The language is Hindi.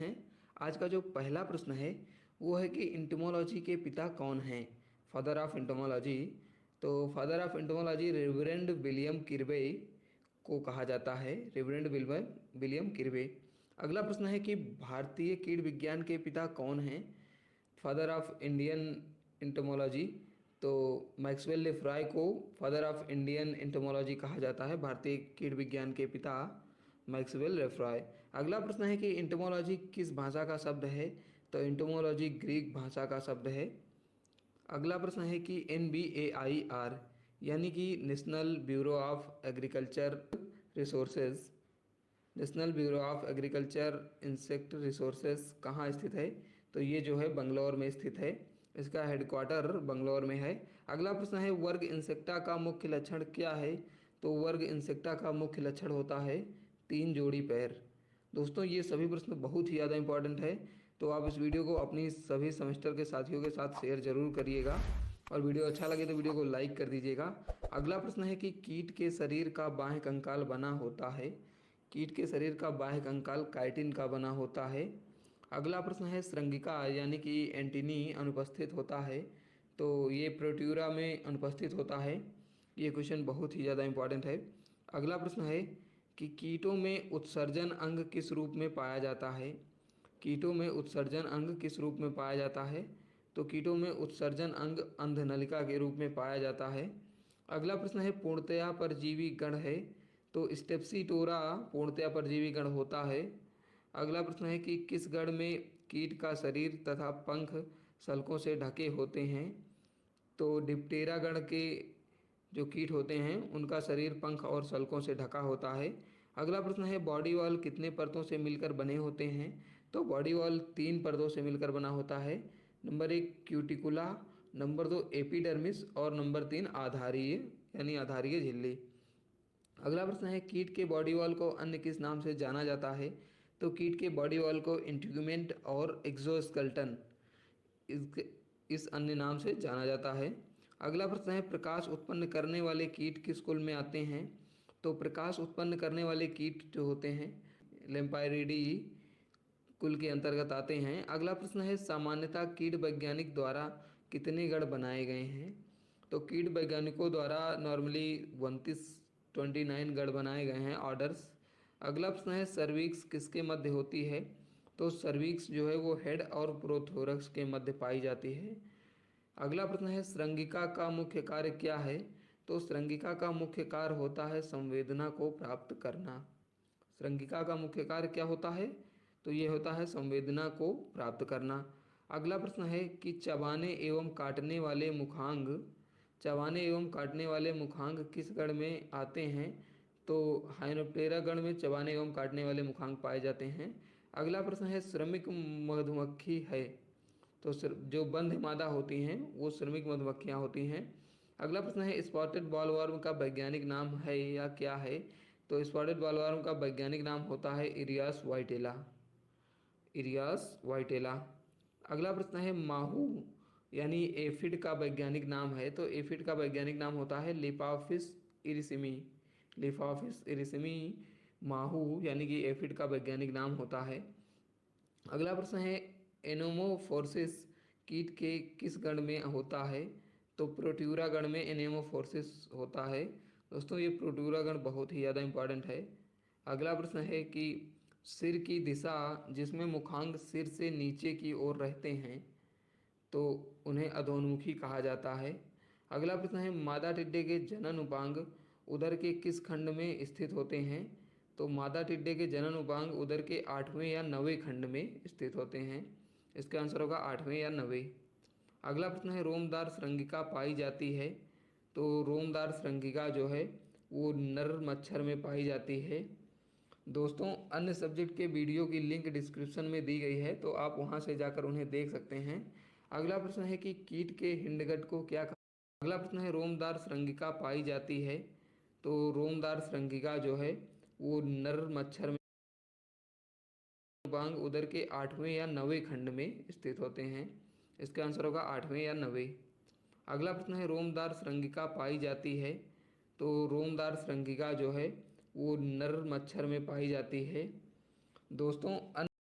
हैं। आज का जो पहला प्रश्न है वो है कि इंटोमोलॉजी के पिता कौन हैं। फादर ऑफ इंटोमोलॉजी, तो father of entomology reverend William Kirby को कहा जाता है। Reverend William William Kirby. अगला प्रश्न है कि भारतीय कीट विज्ञान के पिता कौन हैं। फादर ऑफ इंडियन इंटोमोलॉजी, तो मैक्सवेल लेफ्रॉय को फादर ऑफ इंडियन इंटोमोलॉजी कहा जाता है। भारतीय कीट विज्ञान के पिता मैक्सवेल लेफ्रॉय। अगला प्रश्न है कि इंटोमोलॉजी किस भाषा का शब्द है। तो इंटोमोलॉजी ग्रीक भाषा का शब्द है। अगला प्रश्न है कि NBAIR यानी कि national bureau of agriculture resources, national bureau of agriculture insect resources कहाँ स्थित है। तो ये जो है बंगलौर में स्थित है। इसका हेडक्वार्टर बंगलौर में है। अगला प्रश्न है वर्ग इंसेक्टा का मुख्य लक्षण क्या है। तो वर्ग इंसेक्टा का मुख्य लक्षण होता है 3 जोड़ी पैर। दोस्तों ये सभी प्रश्न बहुत ही ज़्यादा इंपॉर्टेंट है, तो आप इस वीडियो को अपनी सभी सेमेस्टर के साथियों के साथ शेयर जरूर करिएगा और वीडियो अच्छा लगे तो वीडियो को लाइक कर दीजिएगा। अगला प्रश्न है कि कीट के शरीर का बाह्य कंकाल बना होता है। कीट के शरीर का बाह्य कंकाल काइटिन का बना होता है। अगला प्रश्न है श्रृंगिका यानी कि एंटीनी अनुपस्थित होता है। तो ये प्रोट्यूरा में अनुपस्थित होता है। ये क्वेश्चन बहुत ही ज़्यादा इंपॉर्टेंट है। अगला प्रश्न है कि कीटों में उत्सर्जन अंग किस रूप में पाया जाता है। कीटों में उत्सर्जन अंग किस रूप में पाया जाता है। तो कीटों में उत्सर्जन अंग अंधनलिका के रूप में पाया जाता है। अगला प्रश्न है पूर्णतया परजीवी गण है। तो स्टेप्सीटोरा पूर्णतया परजीवी गण होता है। अगला प्रश्न है कि किस गण में कीट का शरीर तथा पंख सल्कों से ढके होते हैं। तो डिप्टेरा गण के जो कीट होते हैं उनका शरीर पंख और सल्कों से ढका होता है। अगला प्रश्न है बॉडी वॉल कितने परतों से मिलकर बने होते हैं। तो बॉडी वॉल 3 परतों से मिलकर बना होता है। नंबर 1 क्यूटिकुला, नंबर 2 एपिडर्मिस और नंबर 3 आधारीय यानी आधारीय झिल्ली। अगला प्रश्न है कीट के बॉडी वॉल को अन्य किस नाम से जाना जाता है। तो कीट के बॉडी वॉल को इंटीग्यूमेंट और एक्सोस्केलेटन इस अन्य नाम से जाना जाता है। अगला प्रश्न है प्रकाश उत्पन्न करने वाले कीट किस कुल में आते हैं। तो प्रकाश उत्पन्न करने वाले कीट जो होते हैं लेम्पायरिडी कुल के अंतर्गत आते हैं। अगला प्रश्न है सामान्यतः कीट वैज्ञानिक द्वारा कितने गण बनाए गए हैं। तो कीट वैज्ञानिकों द्वारा नॉर्मली 29 गण बनाए गए हैं ऑर्डर्स। अगला प्रश्न है सर्विक्स किसके मध्य होती है। तो सर्विक्स जो है वो हेड और प्रोथोरक्स के मध्य पाई जाती है। अगला प्रश्न है श्रृंगिका का मुख्य कार्य क्या है। तो श्रृंगिका का मुख्य कार्य होता है संवेदना को प्राप्त करना। श्रृंगिका का मुख्य कार्य क्या होता है। तो ये होता है संवेदना को प्राप्त करना। अगला प्रश्न है कि चबाने एवं काटने वाले मुखांग, चबाने एवं काटने वाले मुखांग किस गण में आते हैं। तो हाइनोप्टेरा गण में चबाने एवं काटने वाले मुखांग पाए जाते हैं। अगला प्रश्न है श्रमिक मधुमक्खी है। तो जो बंध मादा होती हैं वो श्रमिक मधुमक्खियाँ होती हैं। अगला प्रश्न है स्पॉटेड बॉलवर्म का वैज्ञानिक नाम है या क्या है। तो स्पॉटेड बॉलवर्म का वैज्ञानिक नाम होता है इरियास वाइटेला, इरियास वाइटेला। अगला प्रश्न है माहू यानी एफिड का वैज्ञानिक नाम है। तो एफिड का वैज्ञानिक नाम होता है लिपाफिस इरिसिमी, लिपाफिस इरिसिमी माहू यानी कि एफिड का वैज्ञानिक नाम होता है। अगला प्रश्न है एनोमोफोर्सिस कीट के किस गण में होता है। तो प्रोट्यूरा गण में एनेमोफोर्सिस होता है। दोस्तों ये प्रोट्यूरा गण बहुत ही ज़्यादा इंपॉर्टेंट है। अगला प्रश्न है कि सिर की दिशा जिसमें मुखांग सिर से नीचे की ओर रहते हैं तो उन्हें अधोन्मुखी कहा जाता है। अगला प्रश्न है मादा टिड्डे के जनन उपांग उदर के किस खंड में स्थित होते हैं। तो मादा टिड्डे के जनन उपांग उदर के 8वें या 9वें खंड में स्थित होते हैं। इसका आंसर होगा 8वें या 9वें। अगला प्रश्न है रोमदार श्रृंगिका पाई जाती है। तो रोमदार श्रृंगिका जो है वो नर मच्छर में पाई जाती है। दोस्तों अन्य सब्जेक्ट के वीडियो की लिंक डिस्क्रिप्शन में दी गई है, तो आप वहां से जाकर उन्हें देख सकते हैं। अगला प्रश्न है कि कीट के हिंडगट को क्या कहा। अगला प्रश्न है रोमदार श्रृंगिका पाई जाती है। तो रोमदार श्रृंगिका जो है वो नर मच्छर में बांग उदर के 8वें या 9वें खंड में स्थित होते हैं। इसका आंसर होगा 8वें या 9वें। अगला प्रश्न है रोमदार श्रृंगिका पाई जाती है। तो रोमदार श्रृंगिका जो है वो नर मच्छर में पाई जाती है। दोस्तों